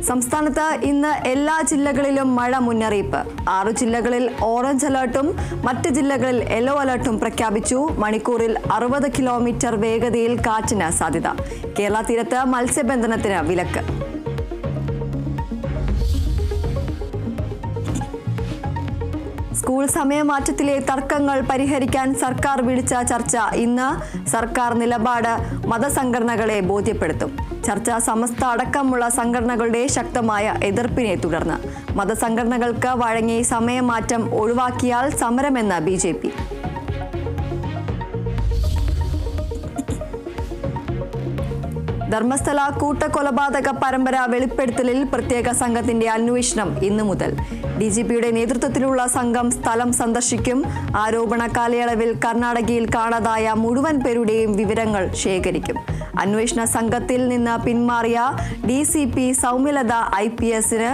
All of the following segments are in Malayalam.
സംസ്ഥാനത്ത് ഇന്ന് എല്ലാ ജില്ലകളിലും മഴ മുന്നറിയിപ്പ്. 6 ജില്ലകളിൽ ഓറഞ്ച് അലർട്ടും മറ്റ് ജില്ലകളിൽ യെല്ലോ അലർട്ടും പ്രഖ്യാപിച്ചു. മണിക്കൂറിൽ 60 കിലോമീറ്റർ വേഗതയിൽ കാറ്റിന് സാധ്യത. കേരള തീരത്ത് മത്സ്യബന്ധനത്തിന് വിലക്ക്. സ്കൂൾ സമയമാറ്റത്തിലെ തർക്കങ്ങൾ പരിഹരിക്കാൻ സർക്കാർ വിളിച്ച ചർച്ച ഇന്ന്. സർക്കാർ നിലപാട് മതസംഘടനകളെ ബോധ്യപ്പെടുത്തും. ചർച്ച സമസ്ത അടക്കമുള്ള സംഘടനകളുടെ ശക്തമായ എതിർപ്പിനെ തുടർന്ന് മതസംഘടനകൾക്ക് വഴങ്ങി സമയമാറ്റം ഒഴിവാക്കിയാൽ സമരമെന്ന് BJP. ധർമ്മസ്ഥല കൂട്ടക്കൊലപാതക പരമ്പര വെളിപ്പെടുത്തലിൽ പ്രത്യേക സംഘത്തിന്റെ അന്വേഷണം ഇന്നു മുതൽ. DGPയുടെ നേതൃത്വത്തിലുള്ള സംഘം സ്ഥലം സന്ദർശിക്കും. ആരോപണ കാലയളവിൽ കർണാടകയിൽ കാണാതായ മുഴുവൻ പേരുടെയും വിവരങ്ങൾ ശേഖരിക്കും. അന്വേഷണ സംഘത്തിൽ നിന്ന് പിന്മാറിയ DCP സൗമ്യലത IPSന്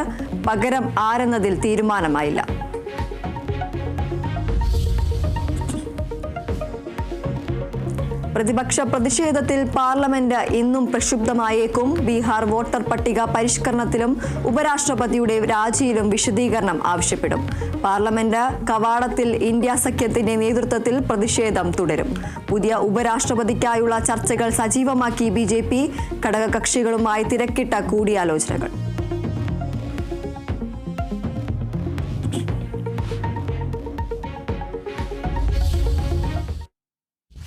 പകരം ആരെന്നതിൽ തീരുമാനമായില്ല. പ്രതിപക്ഷ പ്രതിഷേധത്തിൽ പാർലമെന്റ് ഇന്നും പ്രക്ഷുബ്ധമായേക്കും. ബീഹാർ വോട്ടർ പട്ടിക പരിഷ്കരണത്തിലും ഉപരാഷ്ട്രപതിയുടെ രാജിയിലും വിശദീകരണം ആവശ്യപ്പെടും. പാർലമെന്റ് കവാടത്തിൽ ഇന്ത്യ സഖ്യത്തിന്റെ നേതൃത്വത്തിൽ പ്രതിഷേധം തുടരും. പുതിയ ഉപരാഷ്ട്രപതിക്കായുള്ള ചർച്ചകൾ സജീവമാക്കി BJP. ഘടകകക്ഷികളുമായി തിരക്കിട്ട കൂടിയാലോചനകൾ.